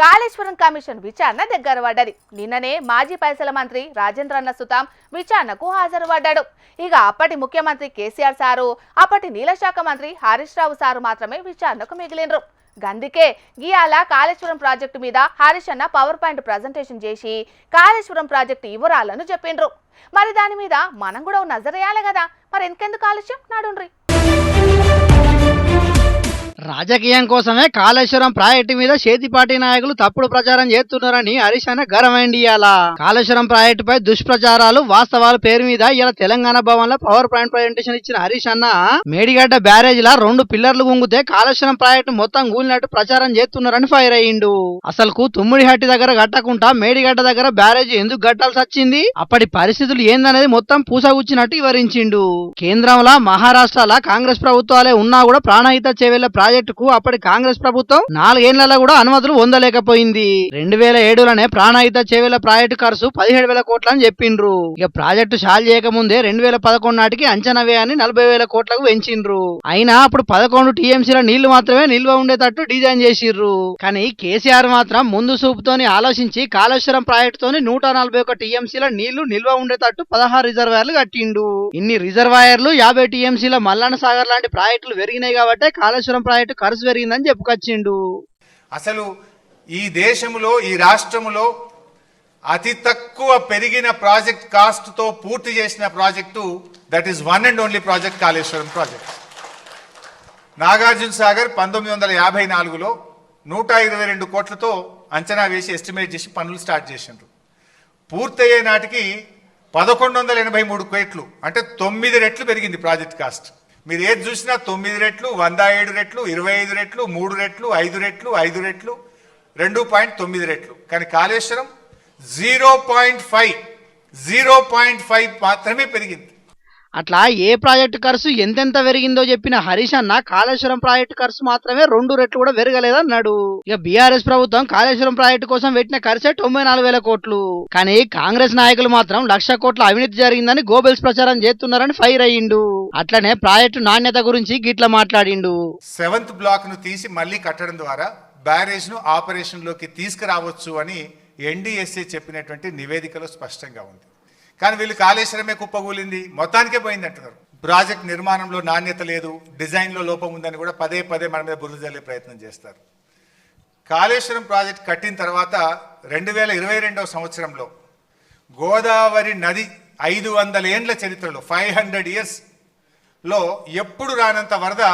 Kaleshwaram commission విచారణ దగ్గర పడ్డది. నిన్ననే మాజీ పైసల మంత్రి రాజేంద్రన్న సుతాం విచారణకు హాజరు పడ్డాడు. ఇక అప్పటి ముఖ్యమంత్రి కేసీఆర్ సారు, అప్పటి నీలశాఖ మంత్రి హరీష్ రావు సారు మాత్రమే విచారణకు మిగిలినరు. గందుకే గియాల కాళేశ్వరం ప్రాజెక్టు మీద హరీష్ అన్న పవర్ పాయింట్ ప్రజెంటేషన్ చేసి కాళేశ్వరం ప్రాజెక్టు వివరాలను చెప్పిండ్రు. మరి దాని మీద మనం కూడా నజరేయాలి కదా, మరి ఎందుకెందుకు ఆలస్యం నాడుండ్రి. రాజకీయం కోసమే కాళేశ్వరం ప్రాజెక్టు మీద చేతిపాటి నాయకులు తప్పుడు ప్రచారం చేస్తున్నారని హరీష్ అన్న గరమైంది. ఇలా కాళేశ్వరం ప్రాజెక్టుపై దుష్ప్రచారాలు వాస్తవాల పేరు మీద ఇలా తెలంగాణ భవన్ లో పవర్ పాయింట్ ప్రజెంటేషన్ ఇచ్చిన హరీష్ అన్న మేడిగడ్డ బ్యారేజ్ లా 2 పిల్లర్లు గుంగితే కాళేశ్వరం ప్రాజెక్టు మొత్తం కూలినట్టు ప్రచారం చేస్తున్నారని ఫైర్ అయ్యిండు. అసలుకు తుమ్మిడిహట్టి దగ్గర కట్టకుండా మేడిగడ్డ దగ్గర బ్యారేజ్ ఎందుకు కట్టాల్సి వచ్చింది, అప్పటి పరిస్థితులు ఏందనేది మొత్తం పూసగుచ్చినట్టు వివరించిండు. కేంద్రంలో మహారాష్ట్రలో కాంగ్రెస్ ప్రభుత్వాలే ఉన్నా కూడా ప్రాణహిత చేవేళ్ల ప్రాజెక్టుకు అప్పటి కాంగ్రెస్ ప్రభుత్వం 4 ఏళ్లలో కూడా అనుమతులు పొందలేకపోయింది. 2007లోనే ప్రాణహిత చేవేళ్ల ప్రాజెక్టు ఖర్చు 17,000 కోట్లు అని చెప్పిండ్రు. ఇక ప్రాజెక్టు షాల్ చేయకముందే 2011 నాటికి అంచనా వ్యయాన్ని 40,000 కోట్లకు పెంచిండ్రు. అయినా అప్పుడు 11 టీఎంసీల నీళ్లు మాత్రమే నిల్వ ఉండేటట్టు డిజైన్ చేసిర్రు. కానీ కేసీఆర్ మాత్రం ముందు చూపుతోని ఆలోచించి కాళేశ్వరం ప్రాజెక్టుతోని 141 టీఎంసీల నీళ్లు నిల్వ ఉండేటట్టు 16 రిజర్వాయర్లు కట్టిండు. ఇన్ని రిజర్వాయర్లు 50 టీఎంసీల మల్లన్న సాగర్ లాంటి ప్రాజెక్టులు పెరిగినాయి కాబట్టి కాళేశ్వరం ప్రాజెక్టు ఖర్చు పెరిగిందని చెప్పుకొచ్చిండు. అసలు ఈ దేశంలో ఈ రాష్ట్రంలో అతి తక్కువ పెరిగిన ప్రాజెక్ట్ కాస్ట్ తో పూర్తి చేసిన project that is one and only project Kaleshwaram project. Nagarjuna Sagar 1954లో 122 కోట్లతో అంచనా వేసి ఎస్టిమేట్ చేసి పనులు స్టార్ట్ చేసిండ్రు. పూర్తయ్యే నాటికి 1183 కోట్లు, అంటే 9 రెట్లు పెరిగింది ప్రాజెక్ట్ కాస్ట్. మీరు ఏది చూసినా 9 రెట్లు, 107 రెట్లు, 25 రెట్లు, 3 రెట్లు, 5 రెట్లు, 5 రెట్లు, 2.9 రెట్లు. కానీ కాళేశ్వరం 0.5 మాత్రమే పెరిగింది. అట్లా ఏ ప్రాజెక్టు ఖర్చు ఎంతెంత పెరిగిందో చెప్పిన హరీష్ అన్న కాళేశ్వరం ప్రాజెక్టు ఖర్చు మాత్రమే 2 రెట్లు కూడా పెరగలేదన్నాడు. ఇక బీఆర్ఎస్ ప్రభుత్వం కాళేశ్వరం ప్రాజెక్టు కోసం పెట్టిన ఖర్చే 94,000 కోట్లు. కానీ కాంగ్రెస్ నాయకులు మాత్రం 1,00,000 కోట్ల అవినీతి జరిగిందని గోబెల్స్ ప్రచారం చేస్తున్నారని ఫైర్ అయ్యిండు. అట్లనే ప్రాజెక్టు నాణ్యత గురించి గిట్ల మాట్లాడిండు. 7th బ్లాక్ ను తీసి మళ్లీ కట్టడం ద్వారా బ్యారేజ్ ను ఆపరేషన్ లోకి తీసుకురావచ్చు అని ఎన్డీఎస్ఏ చెప్పినటువంటి నివేదికలో స్పష్టంగా ఉంది. కానీ వీళ్ళు కాళేశ్వరమే కుప్పగూలింది, మొత్తానికే పోయింది అంటున్నారు. ప్రాజెక్ట్ నిర్మాణంలో నాణ్యత లేదు, డిజైన్లో లోపం ఉందని కూడా పదే మన మీద బురద జల్లే ప్రయత్నం చేస్తారు. కాళేశ్వరం ప్రాజెక్ట్ కట్టిన తర్వాత 2022వ సంవత్సరంలో గోదావరి నది 500 ఏండ్ల చరిత్రలో 500 years లో ఎప్పుడు రానంత వరద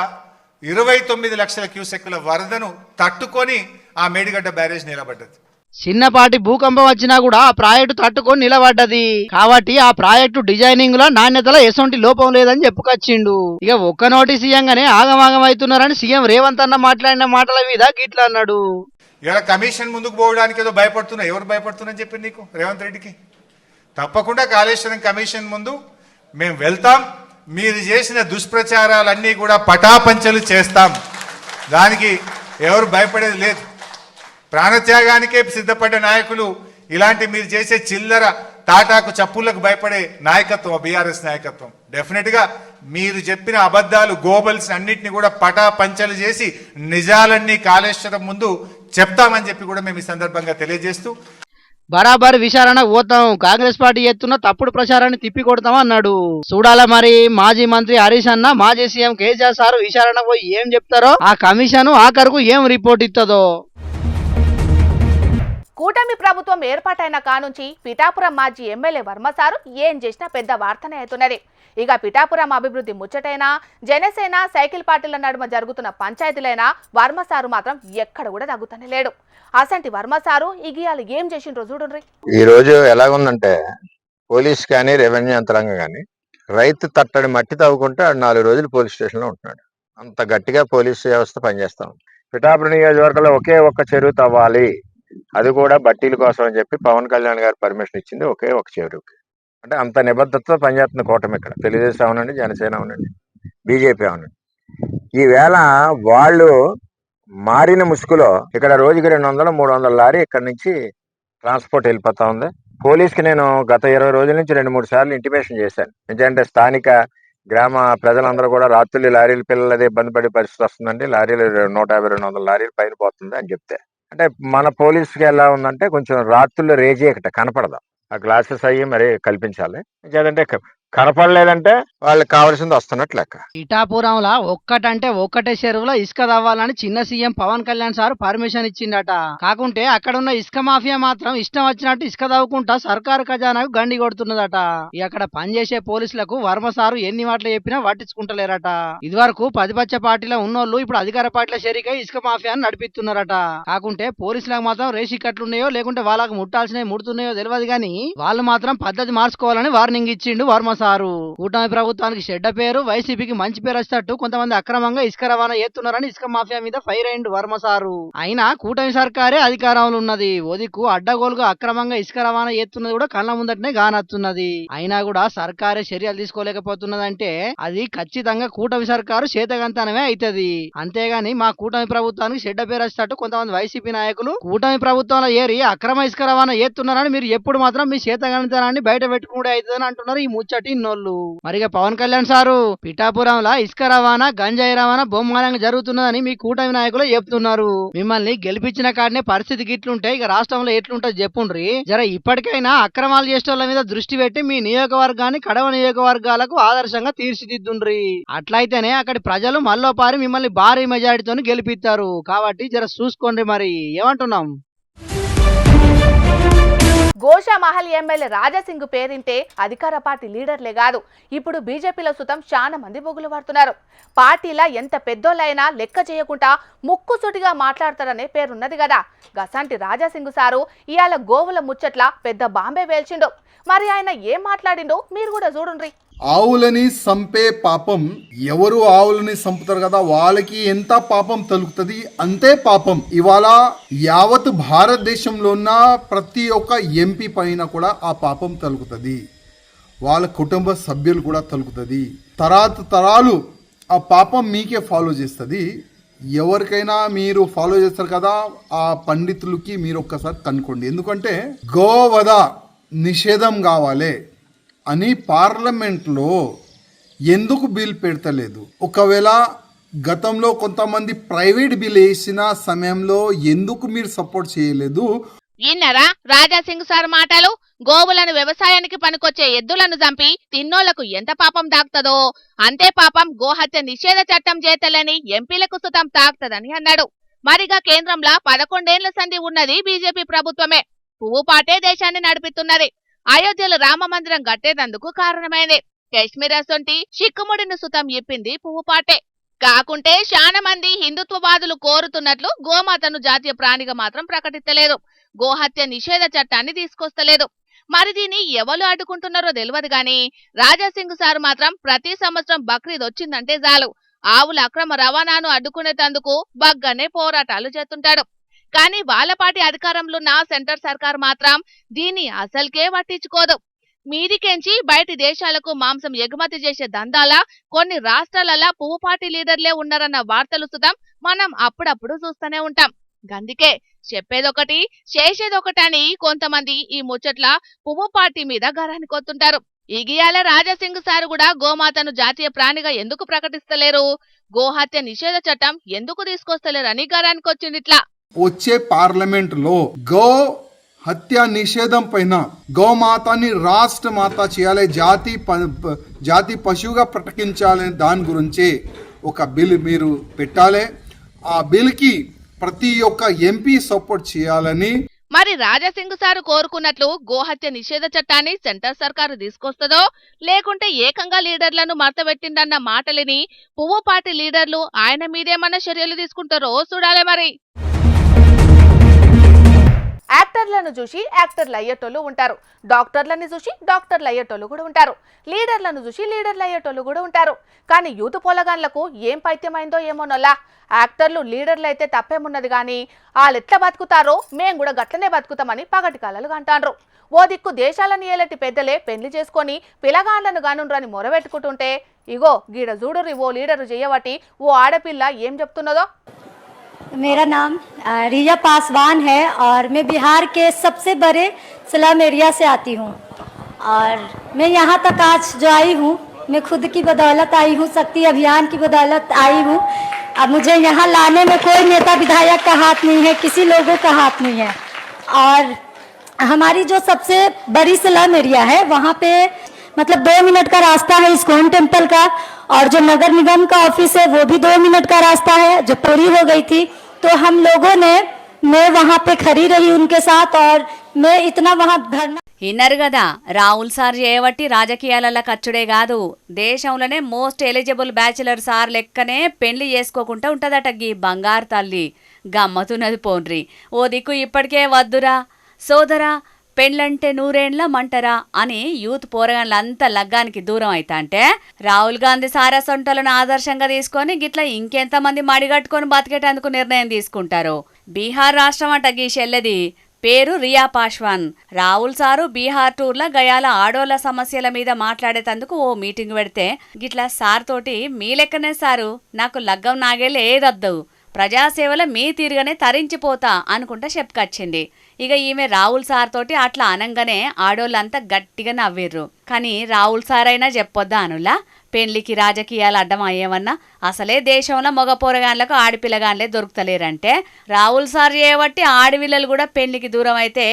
29 లక్షల క్యూసెక్కుల వరదను తట్టుకొని ఆ మేడిగడ్డ బ్యారేజ్ నిలబడ్డది. చిన్నపాటి భూకంపం వచ్చినా కూడా ఆ ప్రాజెక్టు తట్టుకొని నిలబడ్డది. కాబట్టి ఆ ప్రాజెక్టు డిజైనింగ్ లో నాణ్యతలో ఎసొంటి లోపం లేదని చెప్పుకొచ్చిండు. ఇక ఒక్క నోటీస్ ఇయ్యంగానే ఆగమాగం అవుతున్నారని సీఎం రేవంత్ అన్న మాట్లాడిన మాటల మీద గిట్లా అన్నాడు. ఇలా కమిషన్ ముందుకు పోవడానికి ఏదో భయపడుతున్నా, ఎవరు భయపడుతున్నారని చెప్పి నీకు రేవంత్ రెడ్డికి? తప్పకుండా కాళేశ్వరం కమిషన్ ముందు మేము వెళ్తాం, మీరు చేసిన దుష్ప్రచారాలన్నీ కూడా పటాపంచలు చేస్తాం, దానికి ఎవరు భయపడేది లేదు. ప్రాణత్యాగానికే సిద్ధపడ్డ నాయకులు ఇలాంటి మీరు చేసే చిల్లర తాటాకు చప్పులకు భయపడే నాయకత్వం బీఆర్ఎస్ నాయకత్వం. డెఫినెట్ గా మీరు చెప్పిన అబద్ధాలు గోబల్స్ అన్నింటినీ కూడా పటాపంచలు చేసి నిజాలన్నీ కాళేశ్వరం ముందు చెప్తామని చెప్పి కూడా మేము ఈ సందర్భంగా తెలియజేస్తూ బరాబర్ విచారణ పోతాం, కాంగ్రెస్ పార్టీ ఎత్తున్న తప్పుడు ప్రచారాన్ని తిప్పి కొడతాం అన్నాడు. చూడాల మరి మాజీ మంత్రి హరీష్ అన్న మాజీ సీఎం కేసీఆర్ సార్ విచారణ పోయి ఏం చెప్తారో, ఆ కమిషన్ ఆఖరుకు ఏం రిపోర్ట్ ఇస్తుందో. కూటమి ప్రభుత్వం ఏర్పాటైన కానుంచి పిఠాపురం మాజీ ఎమ్మెల్యే వర్మసారు ఏం చేసినా పెద్ద వార్తనే అవుతున్నది. ఇక పిఠాపురం అభివృద్ధి ముచ్చటైనా, జనసేన సైకిల్ పార్టీల నడుమ జరుగుతున్న పంచాయతీలైనా వర్మసారు మాత్రం ఎక్కడ కూడా తగ్గుతూనే లేడు. అసంటి వర్మసారు ఇగియాలు ఏం చేసిండ్రో చూడండి. ఈ రోజు ఎలాగుందంటే పోలీస్ కానీ రెవెన్యూ యంత్రాంగం కానీ రైతు తట్టడి మట్టి తవ్వుకుంటే 4 రోజులు పోలీస్ స్టేషన్ లో ఉంటున్నాడు. అంత గట్టిగా పోలీస్ వ్యవస్థ పనిచేస్తాం. పిఠాపురం నియోజకవర్గంలో ఒకే ఒక్క చెరువు తవ్వాలి, అది కూడా బట్టీల కోసం అని చెప్పి పవన్ కళ్యాణ్ గారు పర్మిషన్ ఇచ్చింది ఒకే ఒక చెరువుకి. అంటే అంత నిబద్ధతతో పనిచేస్తున్న కూటమి ఇక్కడ. తెలుగుదేశం అవునండి, జనసేన అవునండి, బీజేపీ అవునండి. ఈవేళ వాళ్ళు మారిన ముసుగులో ఇక్కడ రోజుకి 200-300 లారీ ఇక్కడ నుంచి ట్రాన్స్పోర్ట్ వెళ్ళిపోతా ఉంది. పోలీస్కి నేను గత 20 రోజుల నుంచి 2-3 సార్లు ఇంటిమేషన్ చేశాను. ఎందుకంటే స్థానిక గ్రామ ప్రజలందరూ కూడా రాత్రులు లారీల పిల్లలదే ఇబ్బంది పడే పరిస్థితి వస్తుందండి, లారీలు 150-200 లారీలు పైన పోతుంది అని చెప్తే అంటే మన పోలీసుకి ఎలా ఉందంటే కొంచెం రాత్రుల్లో రేజీయకట కనపడదు. ఆ గ్లాసెస్ అయ్యి మరి కల్పించాలి. ఇంకేదంటే కనపడలేదంటే వాళ్ళకి కావాల్సింది వస్తున్నట్లు లెక్క. ఇటాపురంలో ఒక్కటంటే ఒక్కటే చెరువులో ఇసుక తవ్వాలని చిన్న CM Pawan Kalyan sir permission ఇచ్చిండట. కాకుంటే అక్కడ ఉన్న ఇసుక మాఫియా మాత్రం ఇష్టం వచ్చినట్టు ఇసుక తవ్వుకుంటా సర్కారు ఖజానాకు గండి కొడుతున్నదట. అక్కడ పనిచేసే పోలీసులకు వర్మ సారు ఎన్ని మాటలు చెప్పినా పట్టించుకుంటలేరట. ఇదివరకు ప్రతిపక్ష పార్టీలో ఉన్నోళ్ళు ఇప్పుడు అధికార పార్టీలో షరీకై ఇసుక మాఫియాను నడిపిస్తున్నారట. కాకుంటే పోలీసులకు మాత్రం రేసి కట్లున్నాయో లేకుంటే వాళ్ళకు ముట్టాల్సినవి ముడుతున్నాయో తెలియదు గానీ వాళ్ళు మాత్రం పద్ధతి మార్చుకోవాలని వార్నింగ్ ఇచ్చిండు వర్మ సారు. కూటమి ప్రభుత్వానికి చెడ్డ పేరు, వైసీపీకి మంచి పేరు వచ్చేటట్టు కొంతమంది అక్రమంగా ఇసుక రవాణా చేస్తున్నారని ఇసుక మాఫియా మీద ఫైర్ అయిండు వర్మ సారు. అయినా కూటమి సర్కారే అధికారంలో ఉన్నది. ఓదిక్కు అడ్డగోలుగా అక్రమంగా ఇసుక రవాణా చేస్తున్నది కూడా కళ్ళ ముందటనే గానొస్తున్నది. అయినా కూడా సర్కారే చర్యలు తీసుకోలేకపోతున్నదంటే అది ఖచ్చితంగా కూటమి సర్కారు చేతగంతనమే అవుతుంది. అంతేగాని మా కూటమి ప్రభుత్వానికి చెడ్డ పేరు వచ్చేటట్టు కొంతమంది వైసీపీ నాయకులు కూటమి ప్రభుత్వంలో ఏరి అక్రమ ఇసుక రవాణా చేస్తున్నారని మీరు ఎప్పుడు మాత్రం మీ చేతగంతనాన్ని బయట పెట్టుకుంటే అవుతుందని అంటున్నారు ఈ ముచ్చటి నోళ్ళు. మరిగా పవన్ కళ్యాణ్ సారు పిఠాపురంలో ఇసుక రవాణా గంజాయి రవాణా బొమ్మలంగా జరుగుతున్నదని మీ కూటమి నాయకులు చెప్తున్నారు. మిమ్మల్ని గెలిపించిన కాడనే పరిస్థితి గిట్లుంటే ఇక రాష్ట్రంలో ఎట్లుంటుంది చెప్పుండ్రి. జర ఇప్పటికైనా అక్రమాలు చేసేటోళ్ళ మీద దృష్టి పెట్టి మీ నియోజకవర్గాన్ని కడవ నియోజకవర్గాలకు ఆదర్శంగా తీర్చిదిద్దుండ్రి. అట్లయితేనే అక్కడి ప్రజలు మళ్ళోపారి మిమ్మల్ని భారీ మెజారిటీతో గెలిపిస్తారు. కాబట్టి జర చూసుకోండి. మరి ఏమంటున్నాం? గోషామహల్ ఎమ్మెల్యే రాజాసింగ్ పేరింటే అధికార పార్టీ లీడర్లే కాదు, ఇప్పుడు బీజేపీలో సుతం చాలా మంది బొగులు పడుతున్నారు. పార్టీలా ఎంత పెద్దోళ్ళైనా లెక్క చేయకుండా ముక్కుసూటిగా మాట్లాడతారనే పేరున్నది కదా. గసంటి రాజాసింగ్ సారు ఇవాళ గోవుల ముచ్చట్ల పెద్ద బాంబే వేల్చిండు. మరి ఆయన ఏం మాట్లాడిండో మీరు కూడా చూడండి. ఆవులని సంపే పాపం, ఎవరు ఆవులని సంపుతారు కదా వాళ్ళకి ఎంత పాపం తలుగుతుంది అంతే పాపం ఇవాళ యావత్ భారతదేశంలో ఉన్న ప్రతి ఒక్క ఎంపీ పైన కూడా ఆ పాపం తలుగుతుంది. వాళ్ళ కుటుంబ సభ్యులు కూడా తలుగుతుంది. తరాలు ఆ పాపం మీకే ఫాలో చేస్తుంది. ఎవరికైనా మీరు ఫాలో చేస్తారు కదా, ఆ పండితులకి మీరు ఒక్కసారి కనుక్కోండి. ఎందుకంటే గోవధ నిషేధం కావాలి అని పార్లమెంట్లో ఎందుకు బిల్ పెడతలేదు? ఒకవేళ గతంలో కొంతమంది ప్రైవేట్ బిల్ వేసిన సమయంలో ఎందుకు మీరు సపోర్ట్ చేయలేదు? ఇన్నరా రాజాసింగ్ సార్ మాటలు? గోవులను వ్యవసాయానికి పనికొచ్చే ఎద్దులను చంపి తిన్నోళ్లకు ఎంత పాపం దాక్తదో అంతే పాపం గోహత్య నిషేధ చట్టం చేతలని ఎంపీలకు సుతం తాక్తదని అన్నాడు. మరిగా కేంద్రంలో 11 ఏళ్ల సంధి ఉన్నది బీజేపీ ప్రభుత్వమే. పువ్వు పాటే దేశాన్ని నడిపిస్తున్నది. అయోధ్యలో రామ మందిరం కట్టేందుకు కారణమైంది. కాశ్మీర్ అసొంటి చిక్కుముడిని సుతం ఇప్పింది పువ్వు పాటే. కాకుంటే చాలా మంది హిందుత్వవాదులు కోరుతున్నట్లు గోమాతను జాతీయ ప్రాణిగా మాత్రం ప్రకటిస్తలేదు. గోహత్య నిషేధ చట్టాన్ని తీసుకొస్తలేదు. మరి దీన్ని ఎవరు అడ్డుకుంటున్నారో తెలియదు గాని రాజాసింగ్ సార్ మాత్రం ప్రతి సంవత్సరం బక్రీద్ వచ్చిందంటే చాలు ఆవుల అక్రమ రవాణాను అడ్డుకునేందుకు బగ్గనే పోరాటాలు చేస్తుంటాడు. కానీ వాళ్ళ పార్టీ అధికారంలో ఉన్న సెంటర్ సర్కార్ మాత్రం దీన్ని అసలుకే పట్టించుకోదు. మీదికెంచి బయటి దేశాలకు మాంసం ఎగుమతి చేసే దందాలా కొన్ని రాష్ట్రాలలో పువ్వు పార్టీ లీడర్లే ఉన్నారన్న వార్తలు సుతం మనం అప్పుడప్పుడు చూస్తూనే ఉంటాం. గందుకే చెప్పేదొకటి చేసేదొకటి అని కొంతమంది ఈ ముచ్చట్ల పువ్వు పార్టీ మీద గరానికొత్తుంటారు. ఇగియాల రాజాసింగ్ సార్ కూడా గోమాతను జాతీయ ప్రాణిగా ఎందుకు ప్రకటిస్తలేరు, గోహత్య నిషేధ చట్టం ఎందుకు తీసుకొస్తలేరు అని గరానికొచ్చిండిట్లా. వచ్చే పార్లమెంట్ లో గో హత్య నిషేధం పైన గోమాతని రాష్ట్ర మాత చేయాలి, జాతి పశువుగా ప్రకటించాలని దాని గురించి ఒక బిల్ మీరు పెట్టాలి. ఆ బిల్ కి ప్రతి ఒక్క ఎంపీ సపోర్ట్ చేయాలని. మరి రాజాసింగ్ సార్ కోరుకున్నట్లు గోహత్య నిషేధ చట్టాన్ని సెంటర్ సర్కారు తీసుకొస్తుందో లేకుంటే ఏకంగా లీడర్లను మర్తబెట్టిందన్న మాటలని పువ్వు పార్టీ లీడర్లు ఆయన మీదేమన్నా చర్యలు తీసుకుంటారో చూడాలి. మరి యాక్టర్లను చూసి యాక్టర్లు అయ్యేటోళ్ళు ఉంటారు, డాక్టర్లను చూసి డాక్టర్లు అయ్యేటోళ్ళు కూడా ఉంటారు, లీడర్లను చూసి లీడర్లు అయ్యేటోళ్ళు కూడా ఉంటారు. కానీ యూత్ పొలగాన్లకు ఏం పైత్యమైందో ఏమోనల్లా. యాక్టర్లు లీడర్లు అయితే తప్పేమున్నది కానీ వాళ్ళు ఎట్లా బతుకుతారో మేము కూడా గట్లనే బతుకుతామని పగటి కాలాలు అంటారు. ఓ దిక్కు దేశాలను ఏలటి పెద్దలే పెళ్లి చేసుకొని పిలగాళ్లను గానుండ్రని మొరబెట్టుకుంటుంటే ఇగో గీడ చూడుర్రి ఓ లీడరు చేయబట్టి ఓ ఆడపిల్ల ఏం చెప్తున్నదో. मेरा नाम रिया पासवान है और मैं बिहार के सबसे बड़े स्लम एरिया से आती हूँ और मैं यहाँ तक आज जो आई हूँ मैं खुद की बदौलत आई हूँ, शक्ति अभियान की बदौलत आई हूँ। अब मुझे यहाँ लाने में कोई नेता विधायक का हाथ नहीं है, किसी लोगों का हाथ नहीं है। और हमारी जो सबसे बड़ी स्लम एरिया है वहाँ पे मतलब 2 मिनट का रास्ता है इस्कॉन टेम्पल का, और जो नगर निगम का ऑफिस है वो भी 2 मिनट का रास्ता है, जो पूरी हो गई थी। तो हम लोगों ने मैं वहाँ पे खड़ी रही उनके साथ, और मैं इतना वहाँ धरना ఇన్నరు కదా రాహుల్ సార్ చేయబట్టి రాజకీయాలలో ఖర్చుడే కాదు, దేశంలోనే మోస్ట్ ఎలిజిబుల్ బ్యాచిలర్ సార్ లెక్కనే పెళ్లి చేసుకోకుండా ఉంటదట గీ బంగారు తల్లి. గమ్మతున్నది పోన్రి. ఓ దిక్కు ఇప్పటికే వద్దురా సోదరా పెళ్ళంటే 100 ఏండ్ల మంటరా అని యూత్ పోరగాళ్ళంతా లగ్గానికి దూరం అయితా అంటే రాహుల్ గాంధీ సారా సొంటలను ఆదర్శంగా తీసుకొని గిట్లా ఇంకెంతమంది మడిగట్టుకొని బతికేటందుకు నిర్ణయం తీసుకుంటారు. బీహార్ రాష్ట్రం అట గీ చెల్లెది పేరు రియా పాశ్వాన్. రాహుల్ సారు బీహార్ టూర్ల గయాల ఆడోళ్ల సమస్యల మీద మాట్లాడేటందుకు ఓ మీటింగ్ పెడితే గిట్లా సార్ తోటి మీ లెక్కనే సారు నాకు లగ్గం నాగేళ్ళు ఏదద్దు, ప్రజాసేవల మీ తీరుగానే తరించిపోతా అనుకుంటా చెప్పుకొచ్చింది. ఇక ఈమె రాహుల్ సార్ తోటి అట్లా అనంగానే ఆడోళ్ళంతా గట్టిగా నవ్విర్రు. కానీ రాహుల్ సార్ అయినా చెప్పొద్దా అనులా పెళ్లికి రాజకీయాలు అడ్డం అయ్యేవన్నా, అసలే దేశంలో మగ పోరగాన్లకు ఆడపిల్లగాన్లే దొరుకుతలేరంటే రాహుల్ సార్ చేయబట్టి ఆడపిల్లలు కూడా పెళ్లికి దూరం అయితే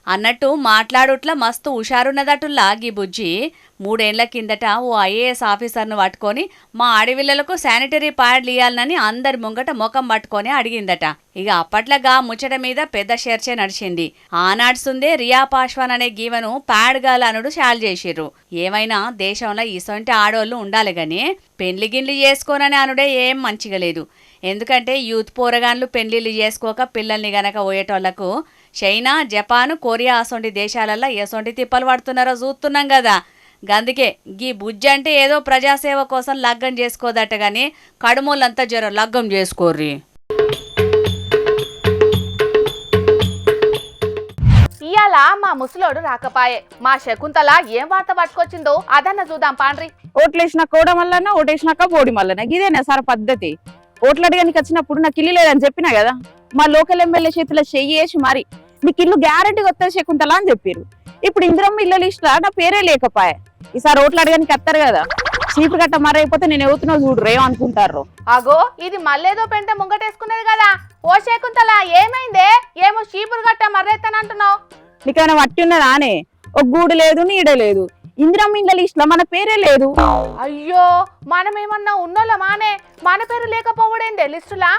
అన్నట్టు మాట్లాడుట్లా మస్తు హుషారున్నదటుల్లా గీ బుజ్జి 3 ఏండ్ల కిందట ఓ ఐఏఎస్ ఆఫీసర్ను పట్టుకొని మా ఆడపిల్లలకు శానిటరీ ప్యాడ్లు ఇవ్వాలని అందరి ముంగట ముఖం పట్టుకొని అడిగిందట. ఇక అప్పట్లాగా ముచ్చట మీద పెద్ద చర్చే నడిచింది. ఆనాడుస్తుందే రియా పాశ్వాన్ అనే గీవను ప్యాడ్ గాల్ అనుడు షాల్ చేసిర్రు. ఏమైనా దేశంలో ఇసొంటి ఆడోళ్ళు ఉండాలి గాని పెళ్లి గిన్లు చేసుకోనని అనుడే ఏం మంచిగా లేదు. ఎందుకంటే యూత్ పోరగాన్లు పెళ్లిళ్ళు చేసుకోక పిల్లల్ని గనక పోయేటోళ్లకు చైనా, జపాన్, కొరియా అసొంటి దేశాలల్లో ఎసొంటి తిప్పలు పడుతున్నారో చూస్తున్నాం కదా. గందుకే గీ బుజ్జి అంటే ఏదో ప్రజాసేవ కోసం లగ్గం చేసుకోదట గాని కడుమోళ్ళంతా జర లగ్గం చేసుకోర్రి. ఇయాల మా ముసలోడు రాకపాయే, మా శకుంతల ఏం వార్త పట్టుకొచ్చిందో అదన్న చూద్దాం పాండ్రి. ఓట్లేసిన కోవడం వల్లన ఓటేసినాక పోవడం వల్లన ఇదేనా సార్ పద్ధతి? ఓట్లు అడగడానికి వచ్చినప్పుడు నాకు ఇల్లు లేదని చెప్పినా కదా, మా లోకల్ ఎమ్మెల్యే చేతిలో చెయ్యేసి మరి నీకు ఇల్లు గ్యారెంటీ వస్తుంది శకుంతల అని చెప్పారు. ఇప్పుడు ఇందిరమ్మ ఇళ్ళ లిస్ట్ నా పేరే లేకపాయే. ఈసారి ఓట్లు అడగడానికి వస్తారు కదా, చీపు గట్ట మరైపోతే నేను ఎవతున్నా చూడరు ఏమనుకుంటారు. అగో ఇది మళ్ళేదో పెంట ముంగటేసుకున్నది కదా. ఓ శకుంతల ఏమైందే? ఏమో చీపురు గట్ట మర్రెత్తానంటున్నావు. నీకేమైనా వట్టి ఉన్నదానే? ఒక గూడు లేదు, నీడ లేదు. ఇందిరమ్మ ఇళ్ళ లిస్ట్ లో మన పేరే లేదు. అయ్యో మనమేమన్నా ఉన్నోళ్ళమానే, మన పేరు లేకపోవడేందే లిస్టులా?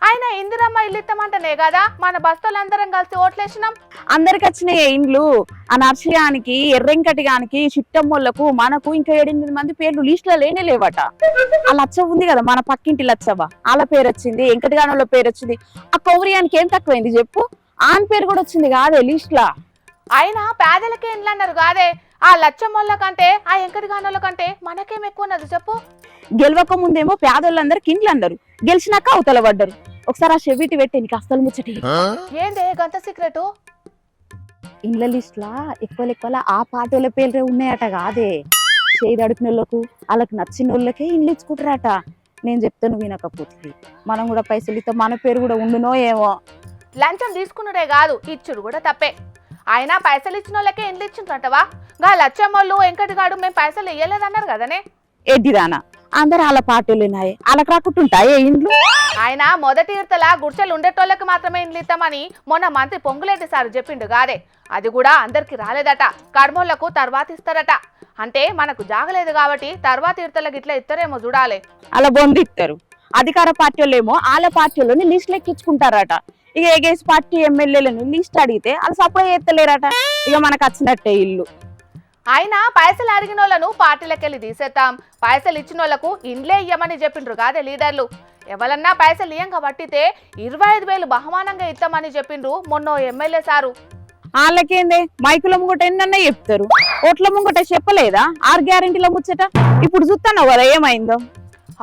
అయినా ఇందిరమ్మ ఇల్లు ఇస్తామంటనే కదా మన బస్తోళ్ళందరం కలిసి ఓట్లేసినాం. అందరికి వచ్చినాయి ఇండ్లు. ఆ నర్సయానికి, ఎర్రెంకటిగానికి, చిట్టమ్మోళ్లకు, మనకు ఇంకా 7-8 మంది పేర్లు లిస్ట్ లో లేనే లేవట. ఆ లచ్చ ఉంది కదా మన పక్కింటి లచ్చవ్వ, వాళ్ళ పేరు వచ్చింది, వెంకటగానోళ్ళ పేరు వచ్చింది. ఆ కౌరియానికి ఏం తక్కువైంది చెప్పు? ఆన్ పేరు కూడా వచ్చింది కాదే లిస్ట్ లా. అయినా పేదలకే ఇండ్లు అన్నారు కాదే, ఆ లచ్చమ్మోళ్ళ కంటే ఆ ఎంకటిగానోళ్ళ కంటే మనకేం ఎక్కువ ఉన్నది చెప్పు? గెలవక ముందేమో పేదోళ్ళందరికి ఇండ్లు అన్నారు, గెలిచినాక అవతల పడ్డారు. ఒకసారి ఆ చెవిటి పెట్టి నీకు అస్సలు ముచ్చటి ఏందే గంత సీక్రెట్? ఇండ్ల లిస్ట్ లా ఎక్కువ ఆ పార్టీల పేర్లే ఉన్నాయట కాదే. చేయి దడిపిన వాళ్ళకు, వాళ్ళకి నచ్చిన వాళ్ళకే ఇండ్లు ఇచ్చుకుంటారట. నేను చెప్తాను వినకపోతే మనం కూడా పైసలు ఇస్తే మన పేరు కూడా ఉండునో ఏమో. లంచం తీసుకున్నదే కాదు ఇచ్చుడు కూడా తప్పే. అయినా పైసలు ఇచ్చిన వాళ్ళకే ఇండ్లు ఇచ్చిందంటవా? గా లచ్చమ్మోళ్ళు వెంకటగాడు మేము పైసలు ఇయ్యలేదన్నారు కదనే. ఎడ్డిదానా, అందరు వాళ్ళ పార్టీలున్నాయి, వాళ్ళకి రాకుంటుంటాయే ఇండ్లు. ఆయన మొదటి ఇర్తల గుడిసెలు ఉండేటోళ్ళకి మాత్రమే ఇండ్లు ఇస్తామని మొన్న మంత్రి పొంగులేటి సార్ చెప్పిండు గాదే. అది కూడా అందరికి రాలేదట, కడమోళ్లకు తర్వాత ఇస్తారట. అంటే మనకు జాగలేదు కాబట్టి తర్వాత ఇర్తలకు ఇట్లా ఇస్తారేమో చూడాలి. అలా బొందిస్తారు. అధికార పార్టీ వాళ్ళేమో వాళ్ళ పార్టీలోని లిస్ట్ లెక్కించుకుంటారట. ఇక ఏగేసి పార్టీ ఎమ్మెల్యేలను లిస్ట్ అడిగితే వాళ్ళు సప్లై చేస్తలేరట. ఇక మనకు వచ్చినట్టే ఇల్లు. అయినా పైసలు అడిగిన వాళ్ళను పార్టీలకెళ్ళి తీసేద్దాం, పైసలు ఇచ్చిన వాళ్ళకు ఇండ్లే ఇయ్యమని చెప్పిండ్రు కాదే లీడర్లు. ఎవరన్నా పైసలు ఇయ్యంగా పట్టితే 25,000 బహుమానంగా ఇస్తామని చెప్పిండ్రు మొన్న ఎమ్మెల్యే సారు. వాళ్ళకేందే మైకుల ముంగట ఎన్నన్నా చెప్తారు, ఓట్ల ముంగట చెప్పలేదా 6 గ్యారెంటీల ముచ్చట? ఇప్పుడు చూస్తాను కదా ఏమైందో.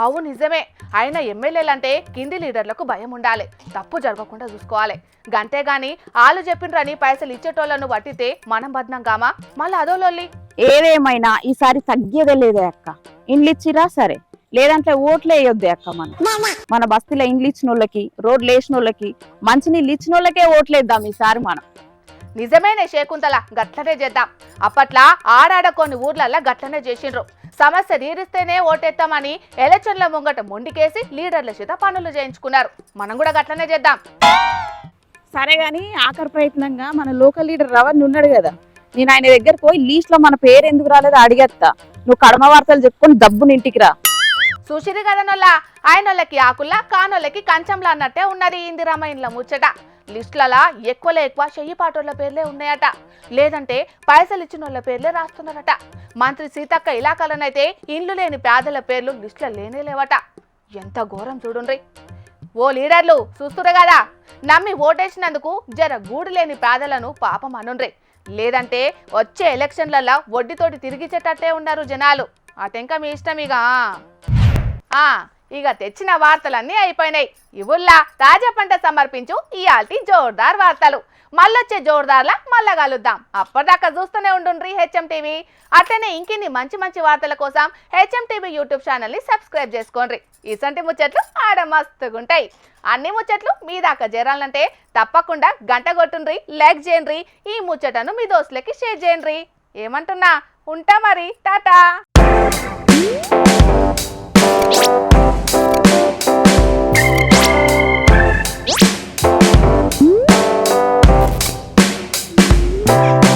అవును నిజమే. అయినా ఎమ్మెల్యేలంటే కింది లీడర్లకు భయం ఉండాలి, తప్పు జరగకుండా చూసుకోవాలి. గంతేగాని వాళ్ళు చెప్పిండ్రని పైసలు ఇచ్చేటోళ్లను పట్టితే మనం బద్నంగామా మళ్ళీ అదోలొల్లి. ఏదేమైనా ఈసారి తగ్గేదే లేదే అక్క. ఇండ్లు ఇచ్చిరా సరే, లేదంటే ఓట్లు వేయొద్దే అక్క. మన బస్తీలో ఇండ్లు ఇచ్చిన వాళ్ళకి, రోడ్లు వేసిన వాళ్ళకి, మంచినీళ్ళు ఇచ్చిన వాళ్ళకే ఓట్లేద్దాం ఈసారి మనం. నిజమేనే శకుంతల, గట్లనే చేద్దాం. అప్పట్లా ఆడాడ కొన్ని ఊర్లల్లో గట్లనే చేసిండ్రు. సమస్య తీరిస్తేనే ఓటేస్తామని ఎలక్షన్ల ముంగట మొండికేసి లీడర్ల చేత పనులు చేయించుకున్నారు. మనం కూడా గట్లనే చేద్దాం. సరే గాని ఆఖరి ప్రయత్నంగా మన లోకల్ లీడర్ రవణ్ ఉన్నాడు కదా, నేను ఆయన దగ్గరకు పోయి లీస్ట్ లో మన పేరు ఎందుకు రాలేదో అడిగేస్తా. నువ్వు కడమ వార్తలు చెప్పుకొని డబ్బుని ఇంటికి రా. సుశిరి కదనొల్ల ఆయనోళ్ళకి ఆకుల్లా కానోళ్ళకి కంచంలా అన్నట్టే ఉన్నది ఇందిరామ ఇండ్ల ముచ్చట. లిస్టులలో ఎక్కువలో ఎక్కువ చెయ్యి పాటోళ్ళ పేర్లే ఉన్నాయట, లేదంటే పైసలు ఇచ్చిన వాళ్ళ పేర్లే రాస్తున్నారట. మంత్రి సీతక్క ఇలాకాలనైతే ఇండ్లు లేని పేదల పేర్లు లిస్టులో లేనే లేవట. ఎంత ఘోరం చూడుండ్రి. ఓ లీడర్లు చూస్తురే కదా, నమ్మి ఓటేసినందుకు జర గూడు లేని పేదలను పాపం అనుండ్రి, లేదంటే వచ్చే ఎలక్షన్లలో వడ్డీతోటి తిరిగిచ్చేటట్టే ఉన్నారు జనాలు. అటెంక మీ ఇష్టం. ఇక తెచ్చిన వార్తలన్నీ అయిపోయినాయి. ఇవుల్లా తాజా పంట సమర్పించు ఇయాల్టి జోర్దార్ వార్తలు. మళ్ళొచ్చే జోర్దార్లా మళ్ళా కలుద్దాం. అప్పటిదాకా చూస్తూనే ఉండుండ్రి హెచ్ఎం టీవీ. అట్లనే ఇంకిన్ని మంచి మంచి వార్తల కోసం హెచ్ఎం టీవీ యూట్యూబ్ ఛానల్ని సబ్స్క్రైబ్ చేసుకోండి. ఇసంటి ముచ్చట్లు ఆడ మస్తుగుంటాయి. అన్ని ముచ్చట్లు మీ దాకా చేరాలంటే తప్పకుండా గంట కొట్టుండ్రి, లైక్ చేయండి, ఈ ముచ్చటను మీ దోస్తులకి షేర్ చేయండి. ఏమంటున్నా ఉంటా మరి, టాటా. you